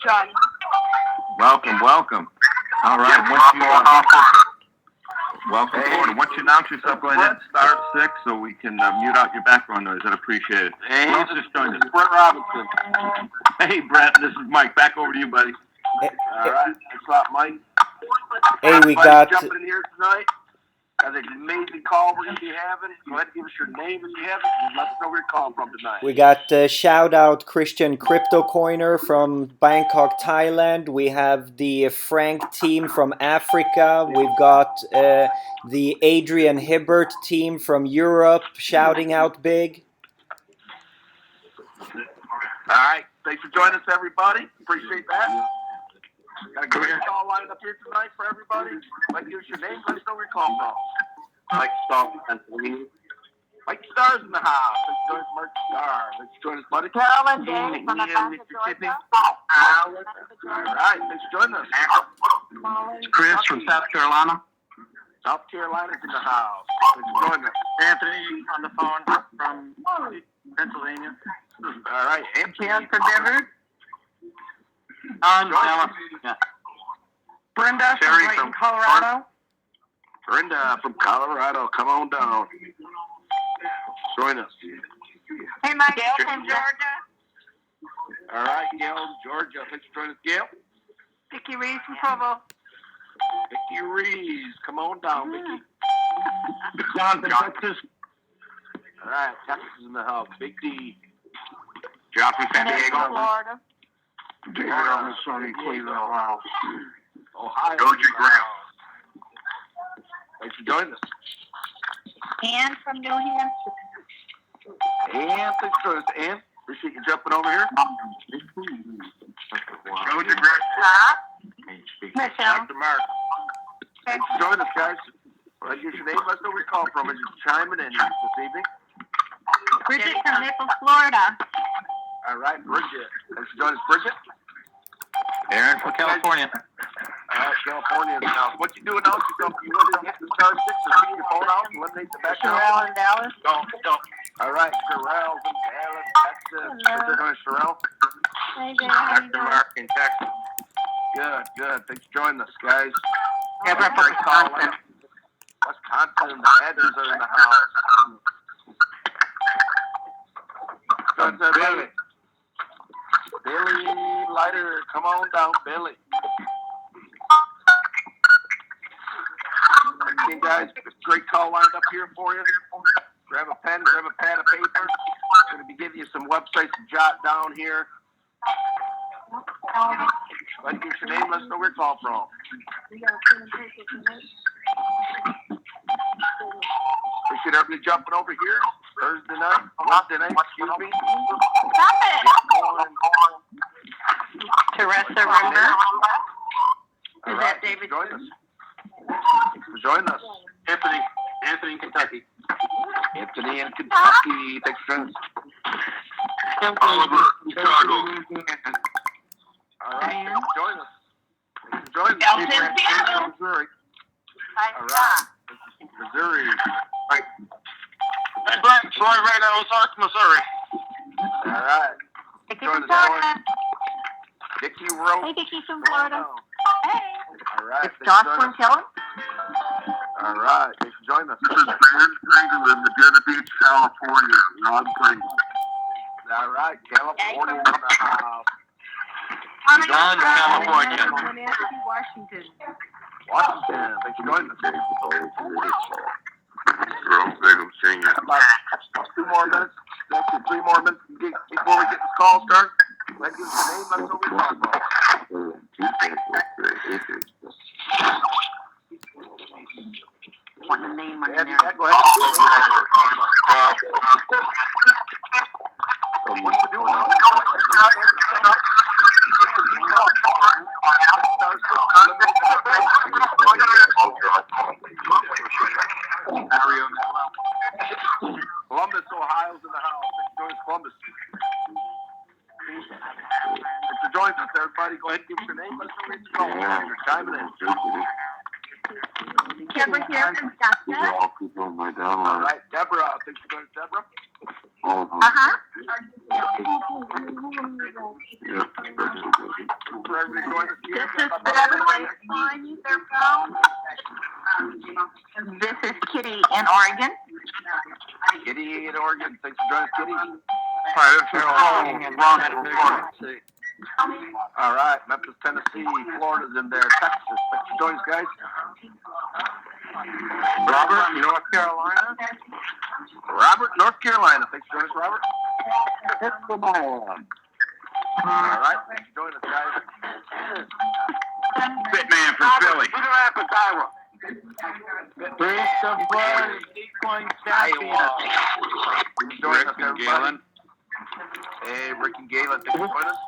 John. Welcome, welcome. All right, welcome to order. Once you announce yourself, go ahead and start 6 so we can mute out your background noise. I'd appreciate it. Hey, Who else just joined us? Brett Robinson. Hey, Brett, this is Mike. Back over to you, buddy. All right, thanks a lot, Mike. Hey, we Everybody got jumping in here tonight. Got an amazing call we're going to be having. Go ahead and give us your name if you have it, and let us know where you're calling from tonight. shout out Christian Crypto Coiner from Bangkok, Thailand. We have the Frank team from Africa. We've got the Adrian Hibbert team from Europe shouting out big. All right, thanks for joining us, everybody. Appreciate that. Got a great call lined up here tonight for everybody. Like, give us your name, let us know where you're calling from. Mike Starr, Pennsylvania. Mike Starr's in the house. Let's join us, Mark Starr. Let's join us, buddy. Carolyn Day from Atlanta, Georgia. All right, thanks for joining us. Chris from South Carolina. South Carolina's in the house. Thanks for joining us. Anthony on the phone from Pennsylvania. All right, and Ken from Denver. Dallas. Yeah. Brenda from Clayton, Colorado. Brenda from Colorado, come on down. Join us. Hey, Mike. Gail from Georgia. All right, Gail, Georgia. Thanks for joining us, Gail. Vicki Reese from Provo. Vicki Reese, come on down, Vicki. John from Texas. All right, Texas is in the house. Big D. John from San Vanessa, Diego. Florida. From sunny Cleveland, Ohio. Ohio. Georgia Graham. Thanks for joining us. Ann from New Hampshire. And thanks for joining us, Ann. Appreciate you jumping over here. Georgia Graham. Huh? Michelle. Dr. Mark. Thanks for joining us, guys. Well, use your name. Let us know where you're calling from as you're chiming in this evening. Bridget from Naples, Florida. All right, Bridget. Thanks for joining us, Bridget. Aaron from California. All right, California. Now, what you do announce yourself, you want to get the star 6 or keep your phone out, eliminate the background. Sherelle in Dallas. Go. All right, Sherelle in Dallas, Texas. What's going on, Sherelle? Hey, Jay. How you doing? Mark in Texas. Good. Thanks for joining us, guys. Deborah from Wisconsin. Wisconsin, the Heathers are in the house. Billy. Billy Lighter, come on down, Billy. Okay, guys, great call lined up here for you. Grab a pen, grab a pad of paper. I'm going to be giving you some websites to jot down here. Let's get your name, let us know where you're calling from. Appreciate everybody jumping over here. Wednesday night, excuse me. Stop it. Teresa River. Is that David? Join us. Thanks for joining us. Anthony in Kentucky. Anthony in Kentucky. Thanks for joining us. Oliver, Chicago. All right, thanks for joining us. Thanks for joining us. Missouri. All right. Missouri. Right. Hey, Brett, sorry, right now, Ozark, Missouri. All right. Vicki Join from us, Florida. Vicki Rowe. Hey, Vicki from Florida. Hey. All right. It's Jocelyn Keller. All right. Thanks for joining us. This is Ben Pringle in Virginia Beach, California. Ron Pringle. All right. California in the house. John, California. Washington. Washington. Thanks for joining us. Jerome Bingham Sr. About 2 more minutes. Actually, 3 more minutes before we get this call started. Let's give us your name. Let us know where you're calling from. Want the name on Yeah, there? go ahead. What you doing? Columbus, Ohio's in the house. Thanks for Columbus. Thanks for joining us, everybody. Go ahead and give us your name. Let's know where you're calling. You're chiming in. Deborah here from Scottsdale. All right, Deborah. Thanks for joining us, Deborah. Uh-huh. for everybody joining us here. This is everybody fine, use their phone. This is Kitty in Oregon. Kitty in Oregon. Thanks for joining us, Kitty. All right, Memphis, Tennessee, Florida's in there, Texas. Thanks for joining us, guys. Robert, North Carolina. Robert, North Carolina. Thanks for joining us, Robert. All right, thanks for joining us, guys. Bitman from Philly. Jet-Coin Iowa. Rick and Galen. Hey, Rick and Galen, thanks for joining us.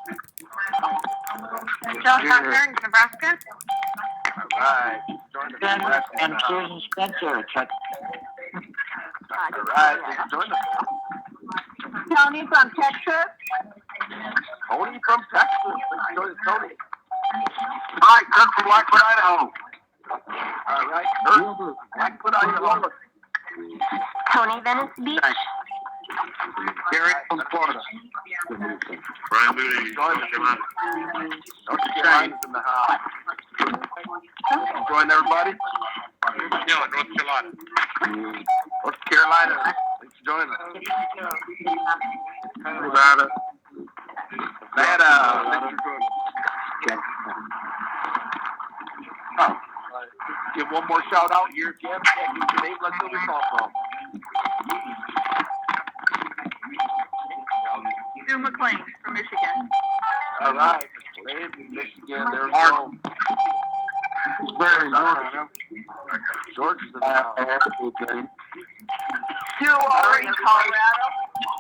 Joe Tucker in Nebraska. All right, join us. And Susan Spencer. All right, thanks for joining us. Tony from Texas. Tony from Texas. Thanks for joining us, Tony. Mike, Kirk from Blackfoot, Idaho. All right, Kurt, Blackfoot, Idaho. Tony, Venice Beach. Gary from Florida. Brian Moody, North Carolina's in the house. Join everybody. North Carolina. North Carolina. Thanks for joining us. Nevada. Nevada. Thanks for joining us. Oh. Give one more shout out here, Jim. Yeah, give your name, let's know where you call from. Sue McLean from Michigan. All right. Michigan, there we go. Very good. Georgia's in the house. Sue Ori in Colorado.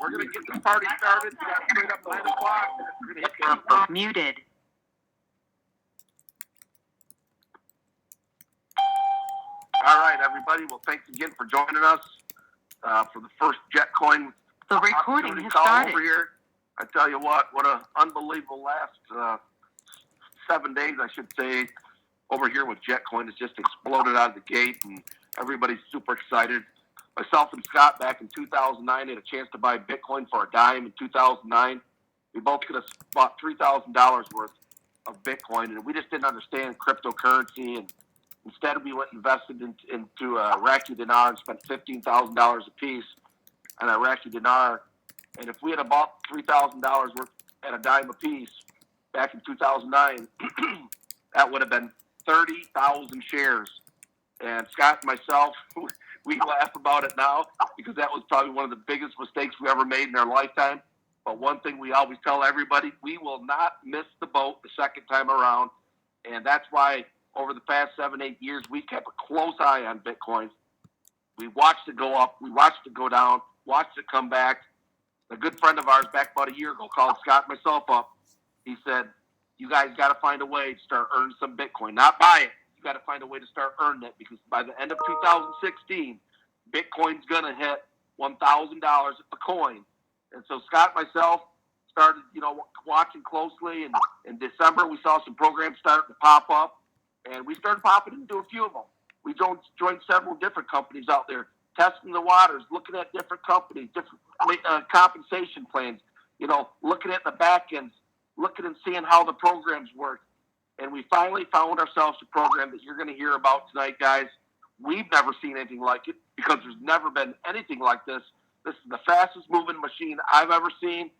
We're going to get this party started. We got straight up 9 o'clock. We're going to hit the Muted. All right, everybody. Well, thanks again for joining us for the first Jet-Coin The recording opportunity has call started. over here. I tell you what an unbelievable last 7 days, I should say, over here with Jet-Coin. Has just exploded out of the gate, and everybody's super excited. Myself and Scott back in 2009 had a chance to buy Bitcoin for a dime in 2009. We both could have bought $3,000 worth of Bitcoin, and we just didn't understand cryptocurrency. And instead, we went and invested into Iraqi dinar and spent $15,000 a piece on Iraqi dinar. And if we had bought $3,000 worth at a dime a piece back in 2009, that would have been 30,000 shares. And Scott and myself, we laugh about it now because that was probably one of the biggest mistakes we ever made in our lifetime. But one thing we always tell everybody, we will not miss the boat the second time around. And that's why over the past 7-8 years, we kept a close eye on Bitcoin. We watched it go up. We watched it go down, watched it come back. A good friend of ours back about a year ago called Scott and myself up. He said, you guys got to find a way to start earning some Bitcoin. Not buy it. You got to find a way to start earning it because by the end of 2016, Bitcoin's going to hit $1,000 a coin. And so Scott and myself started, watching closely. And in December, we saw some programs starting to pop up. And we started popping into a few of them. We joined several different companies out there, testing the waters, looking at different companies, different compensation plans, looking at the back ends, looking and seeing how the programs work. And we finally found ourselves a program that you're going to hear about tonight, guys. We've never seen anything like it because there's never been anything like this. This is the fastest moving machine I've ever seen.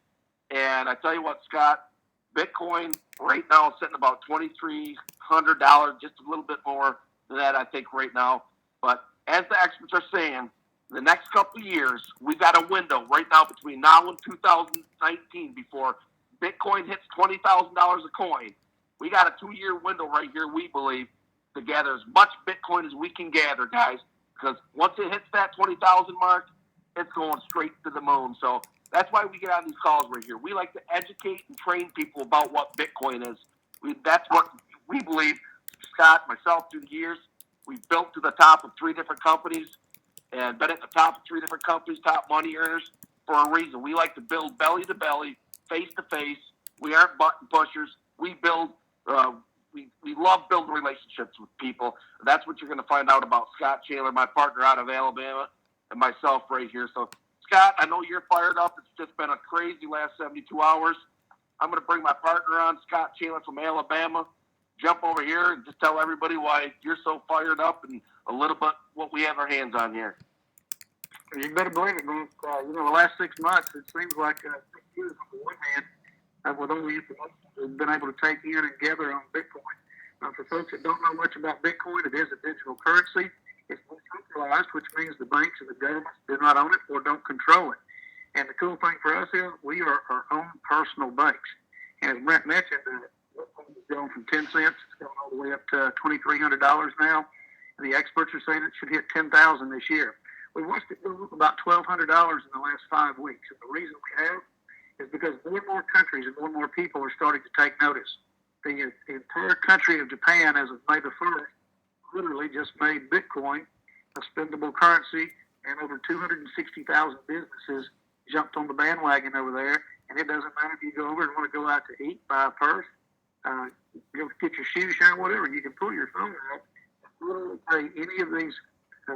And I tell you what, Scott, Bitcoin right now is sitting about $2,300, just a little bit more than that, I think, right now. But as the experts are saying, the next couple of years, we've got a window right now between now and 2019 before Bitcoin hits $20,000 a coin. We got a 2-year window right here, we believe, to gather as much Bitcoin as we can gather, guys. Because once it hits that 20,000 mark, it's going straight to the moon. So that's why we get on these calls right here. We like to educate and train people about what Bitcoin is. That's what we believe, Scott, myself, through the years. We've built to the top of 3 different companies and been at the top of 3 different companies, top money earners, for a reason. We like to build belly to belly, face to face. We aren't button pushers. We build. We love building relationships with people. That's what you're going to find out about Scott Chandler, my partner out of Alabama, and myself right here. So, Scott, I know you're fired up. It's just been a crazy last 72 hours. I'm going to bring my partner on, Scott Taylor from Alabama. Jump over here and just tell everybody why you're so fired up and a little bit what we have our hands on here. You better believe it, man. The last 6 months, it seems like 6 years on the one hand, with all the information we've been able to take in and gather on Bitcoin. For folks that don't know much about Bitcoin, it is a digital currency. It's decentralized, which means the banks and the governments do not own it or don't control it. And the cool thing for us is we are our own personal banks. And as Brent mentioned, Bitcoin has gone from 10 cents, it's gone all the way up to $2,300 now. And the experts are saying it should hit $10,000 this year. We watched it go up about $1,200 in the last 5 weeks. And the reason we have is because more and more countries and more and more people are starting to take notice. The entire country of Japan, as of May the 1st, literally just made Bitcoin a spendable currency, and over 260,000 businesses jumped on the bandwagon over there. And it doesn't matter if you go over and want to go out to eat, buy a purse, go get your shoes shined, whatever. You can pull your phone out and literally pay any of these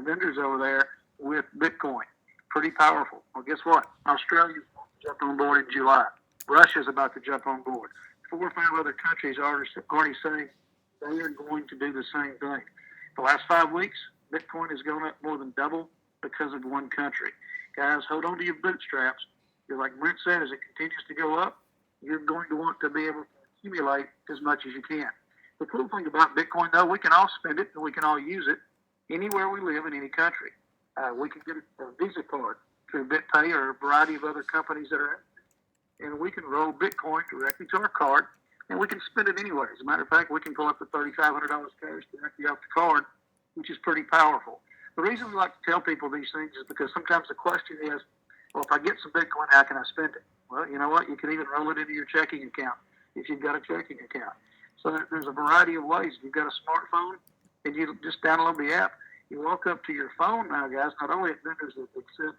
vendors over there with Bitcoin. Pretty powerful. Well, guess what? Australia's jumped on board in July. Russia's about to jump on board. 4 or 5 other countries are already saying they are going to do the same thing. The last 5 weeks, Bitcoin has gone up more than double because of one country. Guys, hold on to your bootstraps. Because like Brent said, as it continues to go up, you're going to want to be able to accumulate as much as you can. The cool thing about Bitcoin, though, we can all spend it and we can all use it anywhere we live in any country. We can get a Visa card through BitPay or a variety of other companies that are, and we can roll Bitcoin directly to our card, and we can spend it anywhere. As a matter of fact, we can pull up to $3,500 cash directly off the card, which is pretty powerful. The reason we like to tell people these things is because sometimes the question is, well, if I get some Bitcoin, how can I spend it? Well, you know what? You can even roll it into your checking account if you've got a checking account. So there's a variety of ways. If you've got a smartphone and you just download the app, you walk up to your phone now, guys, not only at vendors that accept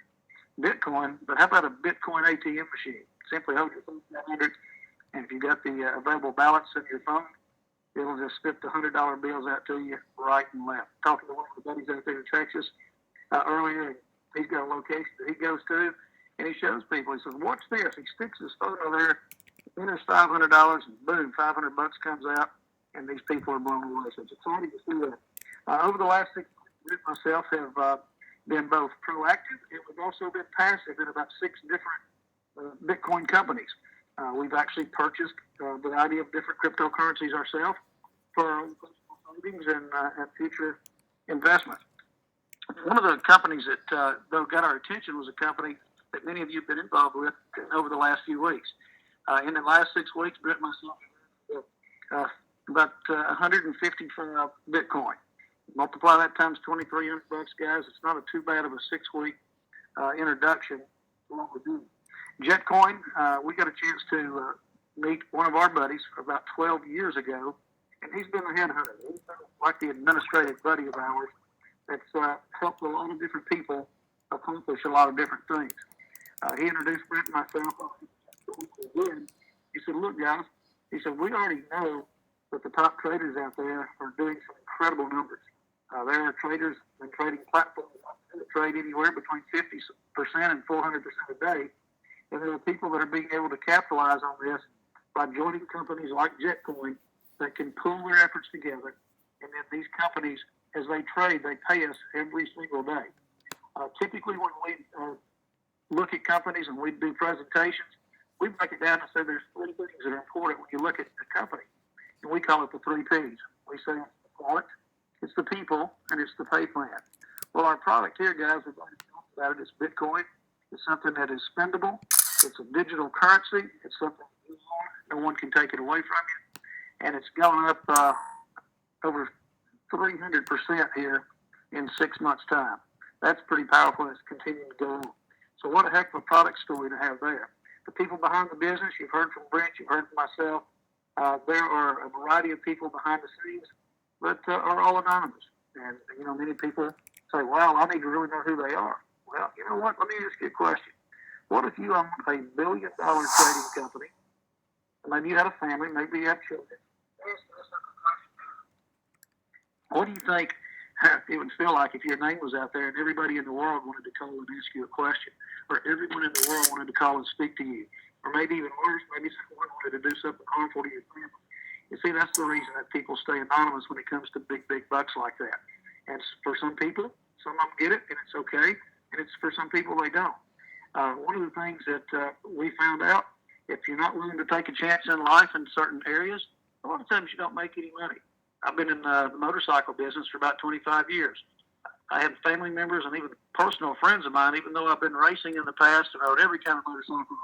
Bitcoin, but how about a Bitcoin ATM machine? Simply hold your phone down, and if you've got the available balance in your phone, it'll just spit the $100 bills out to you right and left. Talking to one of the buddies out there in Texas earlier, he's got a location that he goes to, and he shows people. He says, "Watch this." He sticks his photo there, enters $500, and boom, $500 comes out, and these people are blown away. So it's exciting to see that. Over the last 6 months, myself have been both proactive and we've also been passive in about 6 different Bitcoin companies. We've actually purchased a variety of different cryptocurrencies ourselves for our own personal holdings and future investments. One of the companies that though got our attention was a company that many of you have been involved with over the last few weeks. In the last 6 weeks, Brett and myself about 155 Bitcoin. Multiply that times $2,300, guys. It's not too bad of a 6-week introduction to what we're doing. Jet-Coin, we got a chance to meet one of our buddies about 12 years ago, and he's been a headhunter. He's like the administrative buddy of ours that's helped a lot of different people accomplish a lot of different things. He introduced Brent and myself. He said, "Look, guys," he said, "we already know that the top traders out there are doing some incredible numbers. There are traders and trading platforms that trade anywhere between 50% and 400% a day. And there are people that are being able to capitalize on this by joining companies like Jet-Coin that can pool their efforts together. And then these companies, as they trade, they pay us every single day. Typically, when we look at companies and we do presentations, we break it down and say there's 3 things that are important when you look at the company. And we call it the 3 Ps. We say it's the product, it's the people, and it's the pay plan. Well, our product here, guys, we've already talked about it. It's Bitcoin. It's something that is spendable. It's a digital currency. It's something you own. No one can take it away from you. And it's gone up over 300% here in 6 months' time. That's pretty powerful, and it's continuing to go on. So what a heck of a product story to have there. The people behind the business, you've heard from Brent, you've heard from myself. There are a variety of people behind the scenes that are all anonymous. And, you know, many people say, "Wow, I need to really know who they are." Well, you know what? Let me ask you a question. What if you own a $1 billion trading company? Maybe you had a family, maybe you have children. What do you think it would feel like if your name was out there and everybody in the world wanted to call and ask you a question, or everyone in the world wanted to call and speak to you? or maybe even worse, maybe someone wanted to do something harmful to your family. You see, that's the reason that people stay anonymous when it comes to big bucks like that. And for some people, some of them get it, and it's okay, and it's for some people they don't. One of the things that we found out, if you're not willing to take a chance in life in certain areas, a lot of times you don't make any money. I've been in the motorcycle business for about 25 years. I have family members and even personal friends of mine, even though I've been racing in the past and rode every kind of motorcycle,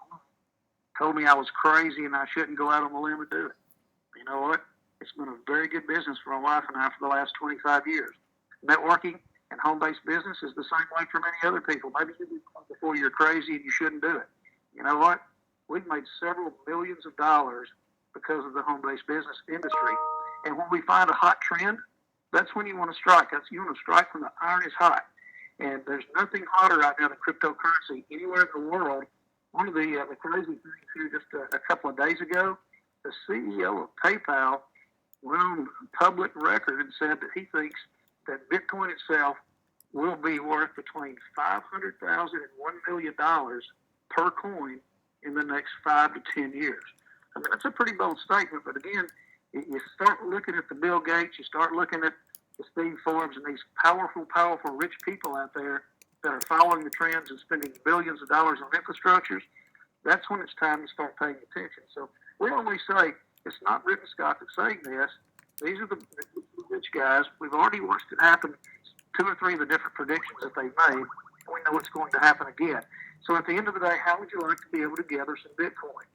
told me I was crazy and I shouldn't go out on the limb and do it. You know what? It's been a very good business for my wife and I for the last 25 years. Networking and home-based business is the same way for many other people. Maybe you do it before you're crazy and you shouldn't do it. You know what? We've made several millions of dollars because of the home-based business industry. And when we find a hot trend, that's when you want to strike. You want to strike when the iron is hot. And there's nothing hotter right now than cryptocurrency anywhere in the world. One of the crazy things here just a couple of days ago, the CEO of PayPal went on public record and said that he thinks that Bitcoin itself will be worth between $500,000 and $1 million per coin in the next 5 to 10 years. I mean, that's a pretty bold statement, but again, you start looking at the Bill Gates, you start looking at the Steve Forbes and these powerful rich people out there that are following the trends and spending billions of dollars on infrastructures, that's when it's time to start paying attention. So we always say, it's not Rick and Scott that's saying this. These are the rich guys. We've already watched it happen, 2 or 3 of the different predictions that they've made. We know it's going to happen again. So at the end of the day, how would you like to be able to gather some Bitcoin?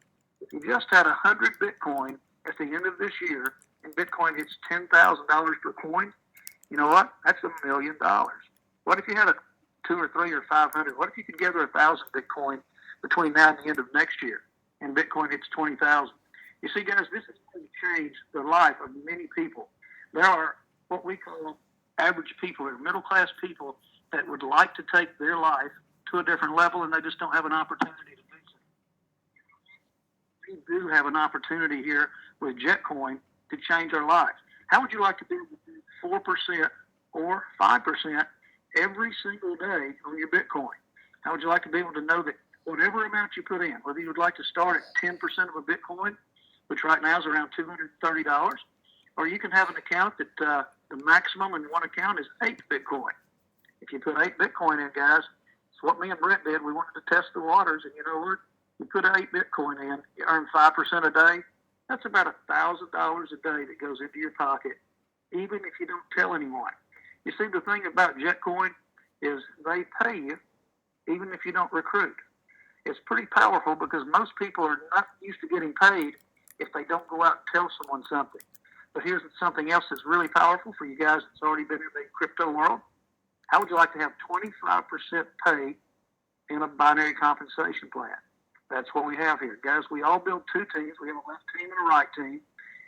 If you just had 100 Bitcoin at the end of this year, and Bitcoin hits $10,000 per coin, you know what? That's $1 million. What if you had a 2 or 3 or 500? What if you could gather 1,000 Bitcoin between now and the end of next year, and Bitcoin hits 20,000? You see, guys, this is going to change the life of many people. There are what we call average people, or middle-class people that would like to take their life to a different level, and they just don't have an opportunity to do so. We do have an opportunity here with Jet-Coin to change our lives. How would you like to be able to do 4% or 5% every single day on your Bitcoin? How would you like to be able to know that whatever amount you put in, whether you would like to start at 10% of a Bitcoin, which right now is around $230, or you can have an account that the maximum in one account is 8 Bitcoin. If you put 8 Bitcoin in, guys, it's what me and Brent did. We wanted to test the waters, and you know what? You put 8 Bitcoin in, you earn 5% a day. That's about $1,000 a day that goes into your pocket, even if you don't tell anyone. You see, the thing about Jet-Coin is they pay you even if you don't recruit. It's pretty powerful because most people are not used to getting paid if they don't go out and tell someone something. But here's something else that's really powerful for you guys that's already been in the crypto world. How would you like to have 25% pay in a binary compensation plan? That's what we have here. Guys, we all build 2 teams. We have a left team and a right team.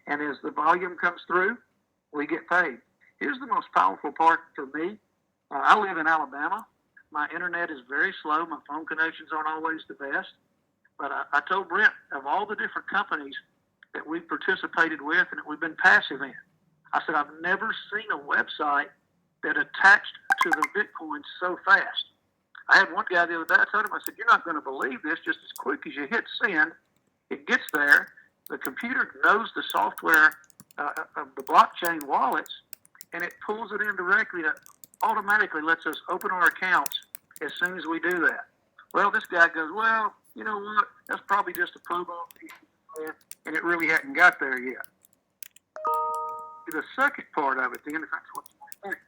And as the volume comes through, we get paid. Here's the most powerful part for me. I live in Alabama. My internet is very slow. My phone connections aren't always the best. But I told Brent, of all the different companies that we've participated with and that we've been passive in, I said, I've never seen a website that attached to the Bitcoin so fast. I had one guy the other day, I told him, I said, you're not going to believe this. Just as quick as you hit send, it gets there. The computer knows the software of the blockchain wallets, and it pulls it in directly. That automatically lets us open our accounts as soon as we do that. Well, this guy goes, well, you know what? That's probably just a promo, and it really hadn't got there yet. The second part of it, then, if that's what you want to think,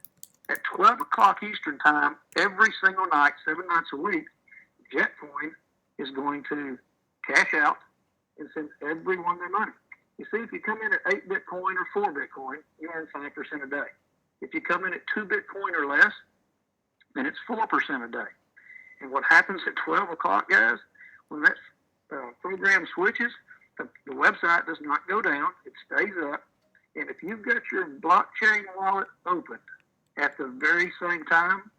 at 12 o'clock Eastern time, every single night, 7 nights a week, Jet-Coin is going to cash out and send everyone their money. You see, if you come in at 8 Bitcoin or 4 Bitcoin, you earn 5% a day. If you come in at 2 Bitcoin or less, then it's 4% a day. And what happens at 12 o'clock, guys, when that program switches, the website does not go down. It stays up. And if you've got your blockchain wallet open at the very same time,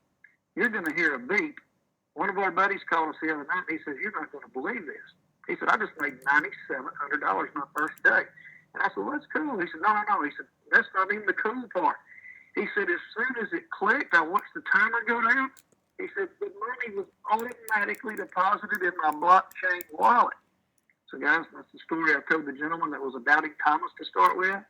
you're going to hear a beep. One of our buddies called us the other night, and he says, you're not going to believe this. He said, I just made $9,700 my first day. And I said, well, that's cool. He said, no. He said, that's not even the cool part. He said, as soon as it clicked, I watched the timer go down. He said, the money was automatically deposited in my blockchain wallet. So, guys, that's the story I told the gentleman that was a doubting Thomas to start with.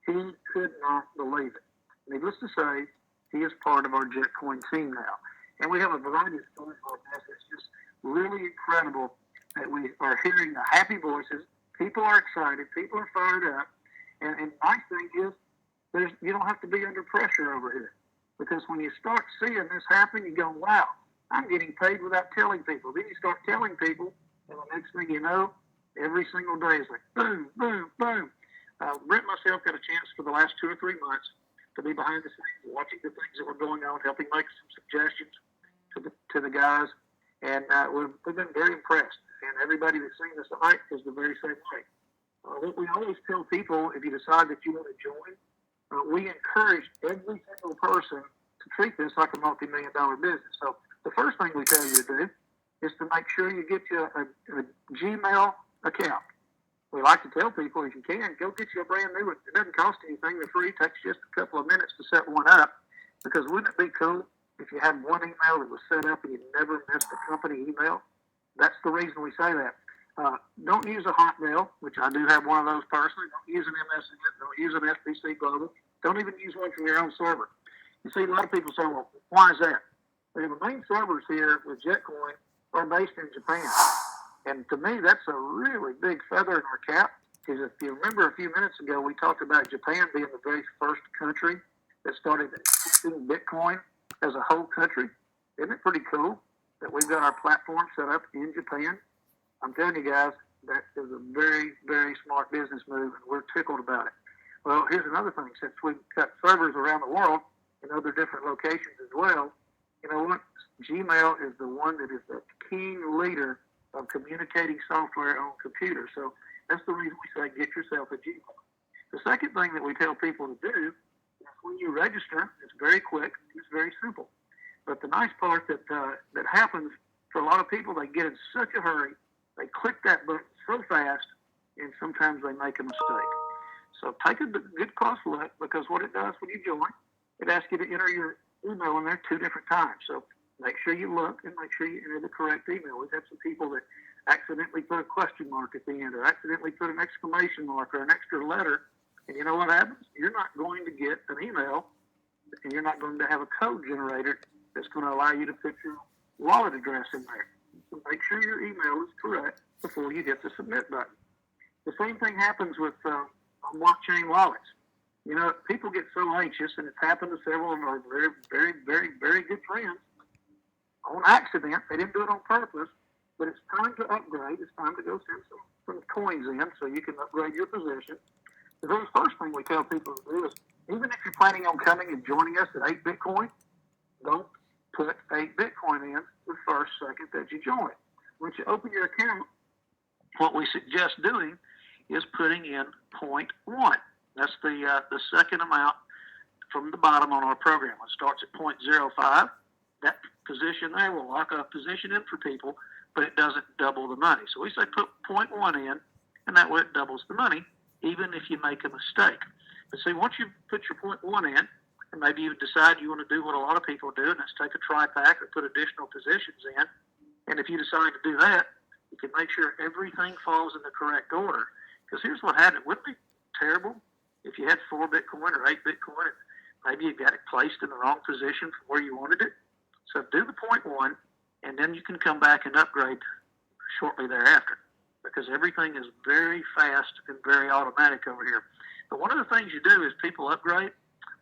He could not believe it. Needless to say, he is part of our Jet-Coin team now. And we have a variety of stories like this. It's just really incredible that we are hearing the happy voices. People are excited. People are fired up. And the nice thing is, you don't have to be under pressure over here. Because when you start seeing this happen, you go, wow, I'm getting paid without telling people. Then you start telling people, and the next thing you know, every single day is like boom, boom, boom. Brent and myself got a chance for the last 2 or 3 months to be behind the scenes, watching the things that were going on, helping make some suggestions to the guys. And we've been very impressed. And everybody that's seen this tonight is the very same way. What we always tell people, if you decide that you want to join, we encourage every single person to treat this like a multi-million-dollar business. So the first thing we tell you to do is to make sure you get you a Gmail account. We like to tell people, if you can, go get you a brand new one. It doesn't cost anything. They're free. It takes just a couple of minutes to set one up. Because wouldn't it be cool if you had one email that was set up and you never missed a company email? That's the reason we say that. Don't use a Hotmail, which I do have one of those personally. Don't use an MSN. Don't use an FBC Global. Don't even use one from your own server. You see, a lot of people say, well, why is that? Well, the main servers here with Jet-Coin are based in Japan. And to me, that's a really big feather in our cap. Because if you remember a few minutes ago, we talked about Japan being the very first country that started accepting Bitcoin as a whole country. Isn't it pretty cool that we've got our platform set up in Japan? I'm telling you guys, that is a very, very smart business move, and we're tickled about it. Well, here's another thing. Since we've got servers around the world in other different locations as well, you know what? Gmail is the one that is the keen leader of communicating software on computers. So that's the reason we say get yourself a Gmail. The second thing that we tell people to do is when you register, it's very quick, it's very simple. But the nice part that happens for a lot of people, they get in such a hurry, they click that button so fast, and sometimes they make a mistake. So take a good close look, because what it does when you join, it asks you to enter your email in there 2 different times. So make sure you look and make sure you enter the correct email. We've had some people that accidentally put a question mark at the end, or accidentally put an exclamation mark or an extra letter. And you know what happens? You're not going to get an email, and you're not going to have a code generated that's going to allow you to put your wallet address in there. So make sure your email is correct before you hit the submit button. The same thing happens with blockchain wallets. You know, people get so anxious, and it's happened to several of our very, very, very, very good friends on accident. They didn't do it on purpose, but it's time to upgrade. It's time to go send some coins in so you can upgrade your position. The very first thing we tell people to do is, even if you're planning on coming and joining us at 8 Bitcoin, don't put 8 Bitcoin in the first second that you join. Once you open your account, what we suggest doing is putting in 0.1. That's the second amount from the bottom on our program. It starts at 0.05. That position there will lock a position in for people, but it doesn't double the money. So we say put 0.1 in, and that way it doubles the money, even if you make a mistake. But see, once you put your 0.1 in, and maybe you decide you want to do what a lot of people do, and that's take a tri-pack or put additional positions in. And if you decide to do that, you can make sure everything falls in the correct order. Because here's what happened. It wouldn't be terrible if you had 4 Bitcoin or 8 Bitcoin, and maybe you got it placed in the wrong position from where you wanted it. So do the 0.1, and then you can come back and upgrade shortly thereafter, because everything is very fast and very automatic over here. But one of the things you do is people upgrade.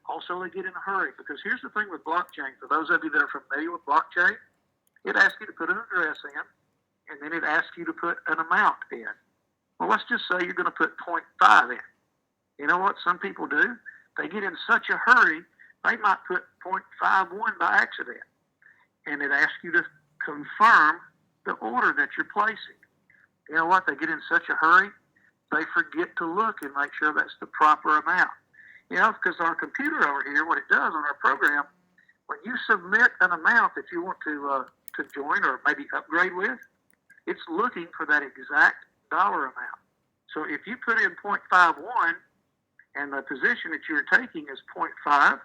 Also, they get in a hurry, because here's the thing with blockchain. For those of you that are familiar with blockchain, it asks you to put an address in, and then it asks you to put an amount in. Well, let's just say you're going to put 0.5 in. You know what some people do? They get in such a hurry, they might put 0.51 by accident. And it asks you to confirm the order that you're placing. You know what? They get in such a hurry, they forget to look and make sure that's the proper amount. You know, because our computer over here, what it does on our program, when you submit an amount that you want to join or maybe upgrade with, it's looking for that exact dollar amount. So if you put in 0.51 and the position that you're taking is 0.5,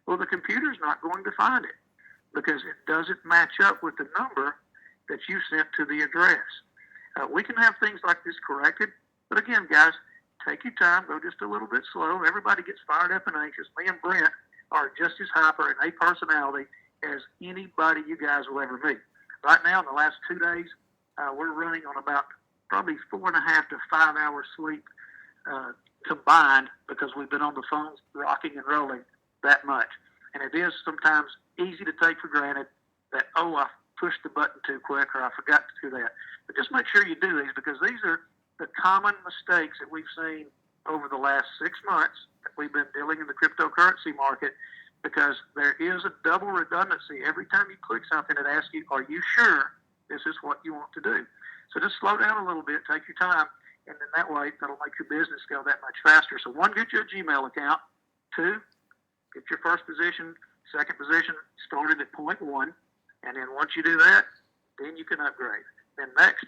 well, the computer's not going to find it, because it doesn't match up with the number that you sent to the address. We can have things like this corrected. But again, guys, take your time. Go just a little bit slow. Everybody gets fired up and anxious. Me and Brent are just as hyper and a personality as anybody you guys will ever meet. Right now, in the last 2 days, we're running on about probably 4.5 to 5 hours sleep combined, because we've been on the phones rocking and rolling that much. And it is sometimes easy to take for granted that, oh, I pushed the button too quick, or I forgot to do that. But just make sure you do these, because these are the common mistakes that we've seen over the last 6 months that we've been dealing in the cryptocurrency market, because there is a double redundancy. Every time you click something, it asks you, are you sure this is what you want to do? So just slow down a little bit, take your time, and then that way that'll make your business go that much faster. So 1, get you a Gmail account. 2, get your first position, second position started at 0.1, and then once you do that, then you can upgrade. Then next,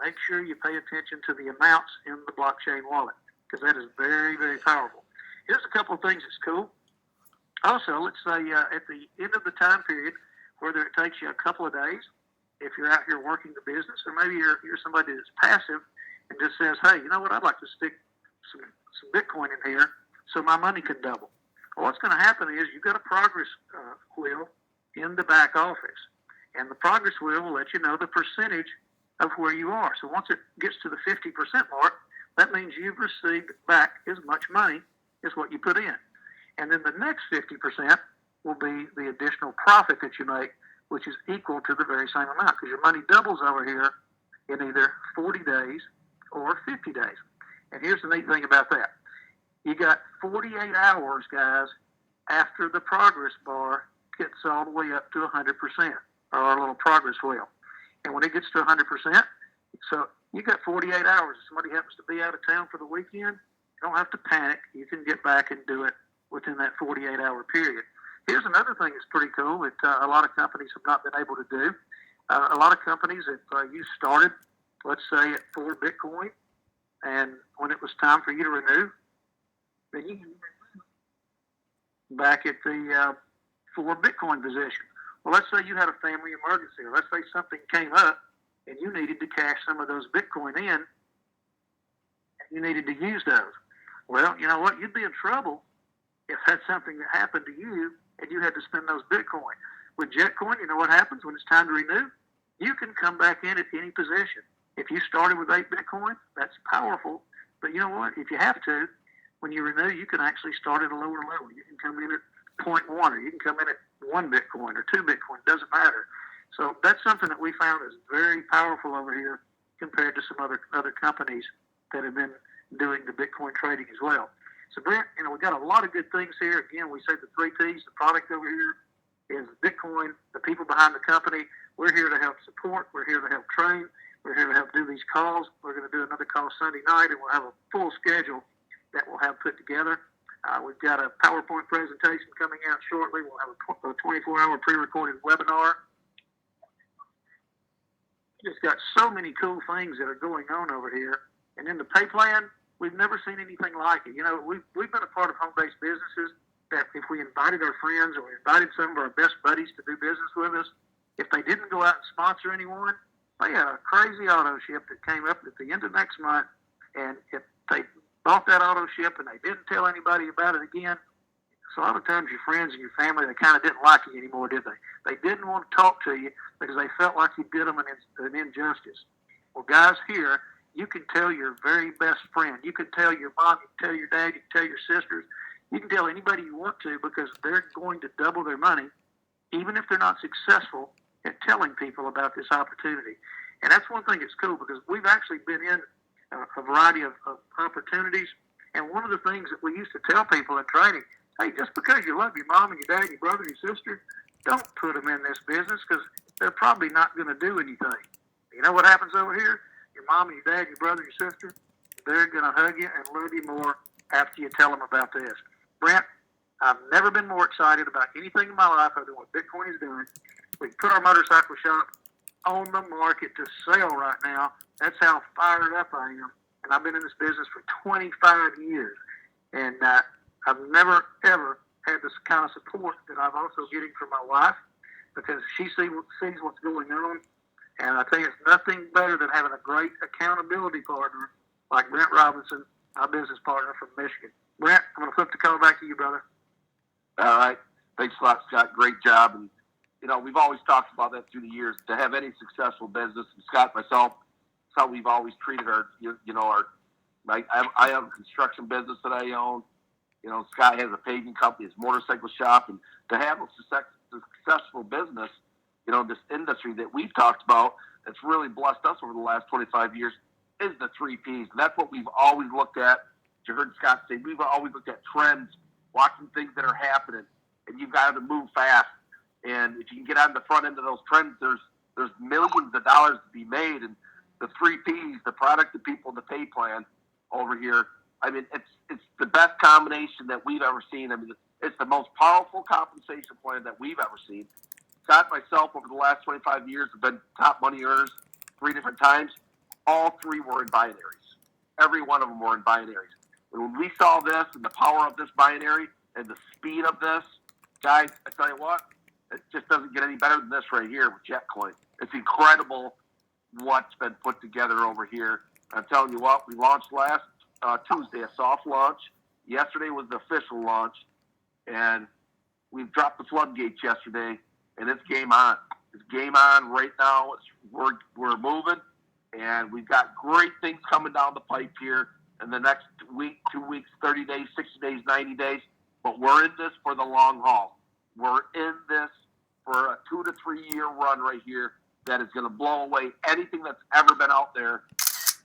make sure you pay attention to the amounts in the blockchain wallet, because that is very, very powerful. Here's a couple of things that's cool. Also, let's say at the end of the time period, whether it takes you a couple of days, if you're out here working the business, or maybe you're somebody that's passive and just says, hey, you know what, I'd like to stick some Bitcoin in here so my money can double. Well, what's going to happen is you've got a progress wheel in the back office, and the progress wheel will let you know the percentage of where you are. So once it gets to the 50% mark, that means you've received back as much money as what you put in. And then the next 50% will be the additional profit that you make, which is equal to the very same amount, because your money doubles over here in either 40 days or 50 days. And here's the neat thing about that. You got 48 hours, guys, after the progress bar gets all the way up to 100%, or our little progress wheel. And when it gets to 100%, so you got 48 hours. If somebody happens to be out of town for the weekend, you don't have to panic. You can get back and do it within that 48-hour period. Here's another thing that's pretty cool that a lot of companies have not been able to do. A lot of companies, if you started, let's say, at 4 Bitcoin, and when it was time for you to renew, then you can back at the 4 Bitcoin position. Well, let's say you had a family emergency, or let's say something came up and you needed to cash some of those Bitcoin in, and you needed to use those. Well, you know what? You'd be in trouble if that's something that happened to you and you had to spend those Bitcoin. With Jet-Coin, you know what happens when it's time to renew? You can come back in at any position. If you started with 8 Bitcoin, that's powerful. But you know what? If you have to, when you renew, you can actually start at a lower level. You can come in at 0.1, or you can come in at 1 Bitcoin or 2 Bitcoin. It doesn't matter. So that's something that we found is very powerful over here compared to some other companies that have been doing the Bitcoin trading as well. So, Brent, we've got a lot of good things here. Again, we say the 3 Ps. The product over here is Bitcoin, the people behind the company. We're here to help support. We're here to help train. We're here to help do these calls. We're going to do another call Sunday night, and we'll have a full schedule that we'll have put together. We've got a PowerPoint presentation coming out shortly. We'll have a 24-hour pre-recorded webinar. Just got so many cool things that are going on over here. And then the pay plan, we've never seen anything like it. We've been a part of home-based businesses that if we invited our friends or we invited some of our best buddies to do business with us, if they didn't go out and sponsor anyone, they had a crazy auto ship that came up at the end of next month, and if they bought that auto ship and they didn't tell anybody about it again, so a lot of times your friends and your family, they kind of didn't like you anymore, did they? They didn't want to talk to you because they felt like you did them an injustice. Well, guys, here, you can tell your very best friend. You can tell your mom, you can tell your dad, you can tell your sisters. You can tell anybody you want to, because they're going to double their money, even if they're not successful at telling people about this opportunity. And that's one thing that's cool, because we've actually been in a variety of opportunities. And one of the things that we used to tell people in training, hey, just because you love your mom and your dad, your brother and your sister, don't put them in this business, because they're probably not going to do anything. You know what happens over here? Your mom and your dad, your brother, your sister, they're going to hug you and love you more after you tell them about this. Brent, I've never been more excited about anything in my life other than what Bitcoin is doing. We put our motorcycle shop on the market to sell right now. That's how fired up I am. And I've been in this business for 25 years. And I've never, ever had this kind of support that I'm also getting from my wife, because she sees what's going on. And I think it's nothing better than having a great accountability partner like Brent Robinson, our business partner from Michigan. Brent, I'm going to flip the call back to you, brother. All right. Thanks a lot, Scott. Great job. And, you know, we've always talked about that through the years. To have any successful business, and Scott, myself, it's how we've always treated our, I have a construction business that I own. You know, Scott has a paving company, his motorcycle shop. And to have a successful business, you know, this industry that we've talked about that's really blessed us over the last 25 years is the 3 Ps. And that's what we've always looked at. You heard Scott say, we've always looked at trends, watching things that are happening, and you've got to move fast. And if you can get on the front end of those trends, there's millions of dollars to be made. And the 3 Ps, the product, the people, the pay plan over here, I mean, it's the best combination that we've ever seen. I mean, it's the most powerful compensation plan that we've ever seen. Scott and myself, over the last 25 years, have been top money earners 3 different times. All 3 were in binaries. Every one of them were in binaries. And when we saw this and the power of this binary and the speed of this, guys, I tell you what, it just doesn't get any better than this right here with Jet-Coin. It's incredible what's been put together over here. I'm telling you what, we launched last Tuesday, a soft launch. Yesterday was the official launch. And we've dropped the floodgates yesterday, and it's game on. It's game on right now. We're moving, and we've got great things coming down the pipe here in the next week, 2 weeks, 30 days, 60 days, 90 days. But we're in this for the long haul. We're in this for a 2 to 3 year run right here that is going to blow away anything that's ever been out there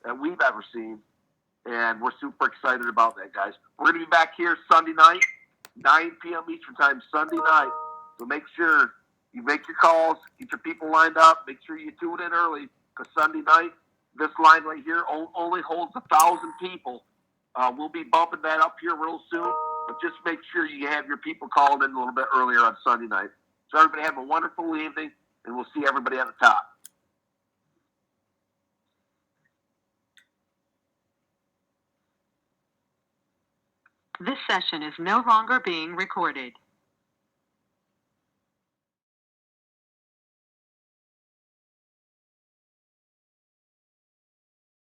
that we've ever seen. And we're super excited about that, guys. We're going to be back here Sunday night, 9 p.m. Eastern Time, Sunday night. So make sure you make your calls, get your people lined up. Make sure you tune in early, because Sunday night, this line right here only holds 1,000 people. We'll be bumping that up here real soon, but just make sure you have your people calling in a little bit earlier on Sunday night. So everybody have a wonderful evening, and we'll see everybody at the top. This session is no longer being recorded.